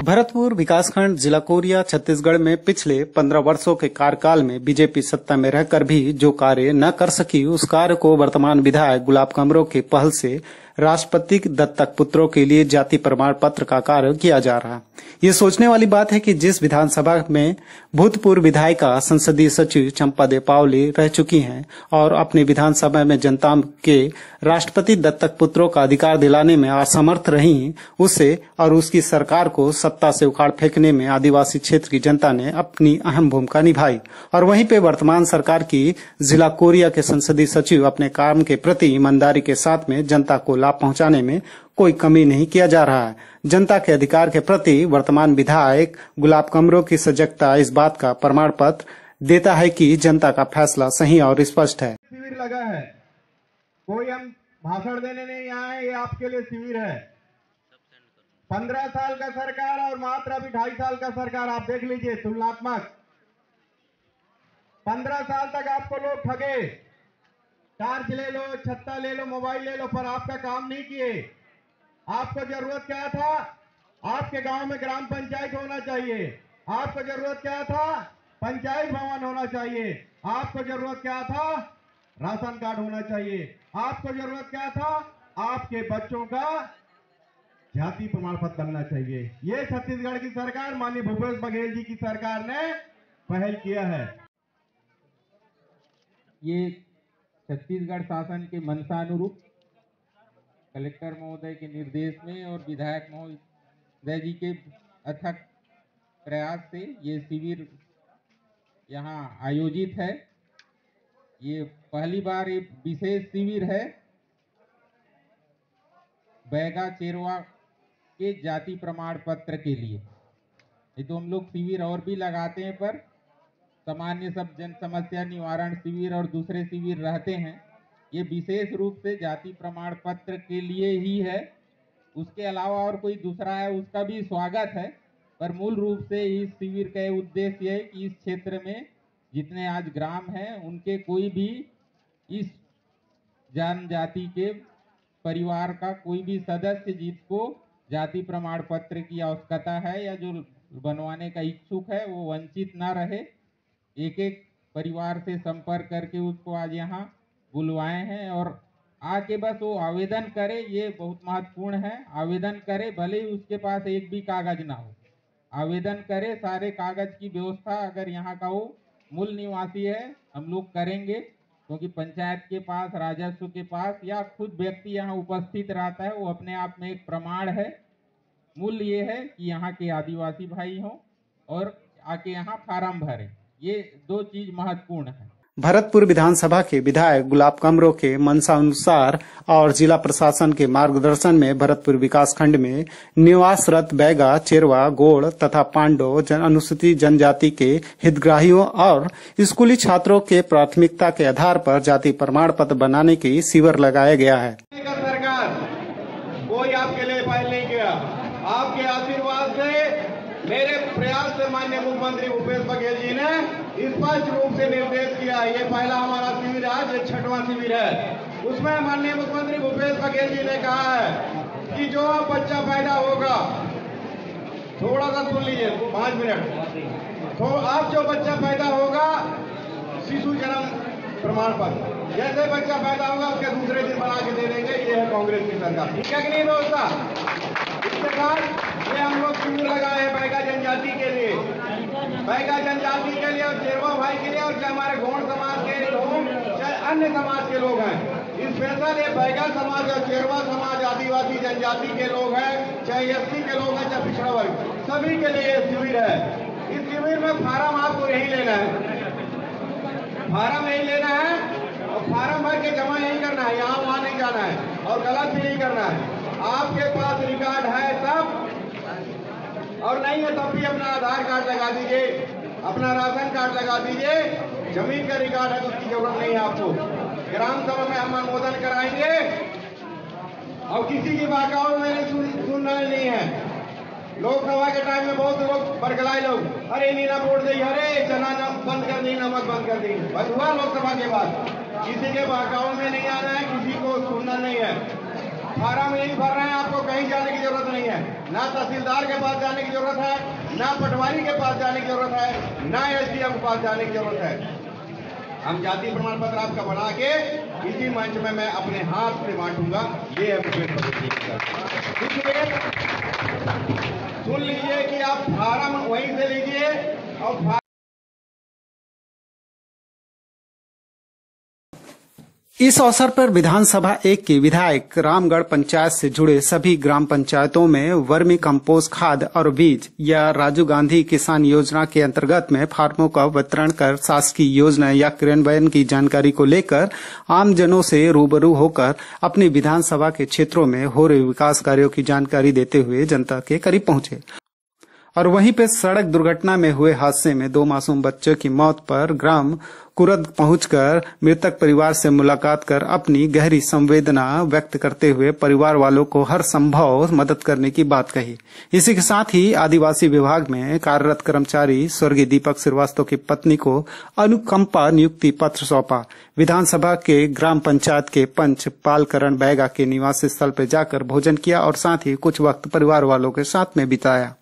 भरतपुर विकासखंड जिला कोरिया छत्तीसगढ़ में पिछले 15 वर्षों के कार्यकाल में बीजेपी सत्ता में रहकर भी जो कार्य न कर सकी, उस कार्य को वर्तमान विधायक गुलाब कमरो के पहल से राष्ट्रपति दत्तक पुत्रों के लिए जाति प्रमाण पत्र का कार्य किया जा रहा है। ये सोचने वाली बात है कि जिस विधानसभा में भूतपूर्व विधायिका संसदीय सचिव चंपा दे पावली रह चुकी हैं और अपने विधानसभा में जनता के राष्ट्रपति दत्तक पुत्रों का अधिकार दिलाने में असमर्थ रही, उसे और उसकी सरकार को सत्ता से उखाड़ फेंकने में आदिवासी क्षेत्र की जनता ने अपनी अहम भूमिका निभाई। और वहीं पे वर्तमान सरकार की जिला कोरिया के संसदीय सचिव अपने काम के प्रति ईमानदारी के साथ में जनता को लाभ पहुंचाने में कोई कमी नहीं किया जा रहा है। जनता के अधिकार के प्रति वर्तमान विधायक गुलाब कमरो की सजगता इस बात का प्रमाण पत्र देता है कि जनता का फैसला सही और स्पष्ट है। शिविर लगा है, कोई हम भाषण देने नहीं आए, ये आपके लिए शिविर है। 15 साल का सरकार और मात्र अभी 2.5 साल का सरकार, आप देख लीजिए तुलनात्मक। 15 साल तक आपको लोग ठगे, टार्च ले लो, छत्ता ले लो, मोबाइल ले लो, पर आपका काम नहीं किए। आपको जरूरत क्या था? आपके गांव में ग्राम पंचायत होना चाहिए। आपको जरूरत क्या था? पंचायत भवन होना चाहिए। आपको जरूरत क्या था? राशन कार्ड होना चाहिए। आपको जरूरत क्या था? आपके बच्चों का जाति प्रमाण पत्र बनना चाहिए। ये छत्तीसगढ़ की सरकार, माननीय भूपेश बघेल जी की सरकार ने पहल किया है। ये छत्तीसगढ़ शासन के मंशानुरूप कलेक्टर महोदय के निर्देश में और विधायक महोदय जी के अथक प्रयास से ये शिविर यहाँ आयोजित है। ये पहली बार एक विशेष शिविर है बैगा चेरवा के जाति प्रमाण पत्र के लिए। ये तो हम लोग शिविर और भी लगाते हैं, पर सामान्य सब जन समस्या निवारण शिविर और दूसरे शिविर रहते हैं। ये विशेष रूप से जाति प्रमाण पत्र के लिए ही है। उसके अलावा और कोई दूसरा है उसका भी स्वागत है, पर मूल रूप से इस शिविर का उद्देश्य है कि इस क्षेत्र में जितने आज ग्राम हैं उनके कोई भी इस जनजाति के परिवार का कोई भी सदस्य जिसको जाति प्रमाण पत्र की आवश्यकता है या जो बनवाने का इच्छुक है वो वंचित ना रहे, एक एक परिवार से संपर्क करके उसको आज यहाँ बुलवाए हैं और आके बस वो आवेदन करे। ये बहुत महत्वपूर्ण है। आवेदन करे, भले ही उसके पास एक भी कागज ना हो, आवेदन करे। सारे कागज की व्यवस्था अगर यहाँ का वो मूल निवासी है हम लोग करेंगे, क्योंकि पंचायत के पास, राजस्व के पास या खुद व्यक्ति यहाँ उपस्थित रहता है, वो अपने आप में एक प्रमाण है। मूल ये है कि यहाँ के आदिवासी भाई हों और आके यहाँ फार्म भरें। ये दो चीज महत्वपूर्ण है। भरतपुर विधानसभा के विधायक गुलाब कमरो के मंशानुसार और जिला प्रशासन के मार्गदर्शन में भरतपुर विकासखंड में निवासरत बैगा, चेरवा, गोड़ तथा पांडो अनुसूचित जनजाति के हितग्राहियों और स्कूली छात्रों के प्राथमिकता के आधार पर जाति प्रमाण पत्र बनाने की शिविर लगाया गया है। सरकार कोई आपके लिए पहल नहीं किया। आपके आशीर्वाद से, मेरे प्रयास से माननीय मुख्यमंत्री भूपेश बघेल जी ने स्पष्ट रूप से निर्देश किया। ये पहला हमारा शिविर आज, ये 6वां शिविर है। उसमें माननीय मुख्यमंत्री भूपेश बघेल जी ने कहा है कि जो बच्चा पैदा होगा, थोड़ा सा सुन लीजिए 5 मिनट, तो आप जो बच्चा पैदा होगा शिशु जन्म प्रमाण पत्र, जैसे बच्चा पैदा होगा उसके दूसरे दिन बना के दे देंगे। ये है कांग्रेस की सरकार, ठीक है कि नहीं दोस्तों? इसके बाद ये हम लोग शिविर लगाए हैं बैगा जनजाति के लिए, बैगा जनजाति के लिए और चेरवा भाई के लिए, और चाहे हमारे गोंड समाज के लोग चाहे अन्य समाज के लोग हैं। स्पेशल ये बैगा समाज और चेरवा समाज, आदिवासी जनजाति के लोग हैं, चाहे एससी के लोग हैं, चाहे पिछड़ा वर्ग, सभी के लिए ये शिविर है। इस शिविर में फार्म आपको यही लेना है, फार्म यही लेना है और फार्म भर के जमा यही करना है, यहाँ वहाँ नहीं जाना है और गलत भी नहीं करना है। आपके पास रिकॉर्ड है तब, और नहीं है तब भी अपना आधार कार्ड लगा दीजिए, अपना राशन कार्ड लगा दीजिए। जमीन का रिकॉर्ड है तो उसकी जरूरत नहीं है आपको। ग्राम सभा में हम अनुमोदन कराएंगे और किसी की बाकाओं में सुनना नहीं है। लोकसभा के टाइम में बहुत लोग बरगलाए लोग, अरे नीना वोट दी, अरे चना बंद कर दी, नमक बंद कर दी। बस हुआ लोकसभा के बाद, किसी के बहकाव में नहीं आना है, किसी को सुनना नहीं है। फार्म यही भर रहे हैं, आपको कहीं जाने की जरूरत नहीं है। ना तहसीलदार के पास जाने की जरूरत है, ना पटवारी के पास जाने की जरूरत है, ना एसडीएम के पास जाने की जरूरत है। हम जाति प्रमाण पत्र आपका बना के इसी मंच में मैं अपने हाथ से बांटूंगा। ये है भूपेश बघेल जी का। सुन लीजिए कि आप फार्म वहीं से लीजिए और इस अवसर पर विधानसभा 1 के विधायक रामगढ़ पंचायत से जुड़े सभी ग्राम पंचायतों में वर्मी कंपोस्ट खाद और बीज या राजीव गांधी किसान योजना के अंतर्गत में फार्मों का वितरण कर शासकीय योजना या क्रियान्वयन की जानकारी को लेकर आमजनों से रूबरू होकर अपनी विधानसभा के क्षेत्रों में हो रहे विकास कार्यों की जानकारी देते हुए जनता के करीब पहुंचे। और वहीं पे सड़क दुर्घटना में हुए हादसे में 2 मासूम बच्चों की मौत पर ग्राम कुरद पहुंचकर मृतक परिवार से मुलाकात कर अपनी गहरी संवेदना व्यक्त करते हुए परिवार वालों को हर संभव मदद करने की बात कही। इसी के साथ ही आदिवासी विभाग में कार्यरत कर्मचारी स्वर्गीय दीपक श्रीवास्तव की पत्नी को अनुकंपा नियुक्ति पत्र सौंपा। विधानसभा के ग्राम पंचायत के पंच पालकरण बैगा के निवास स्थल पर जाकर भोजन किया और साथ ही कुछ वक्त परिवार वालों के साथ में बिताया।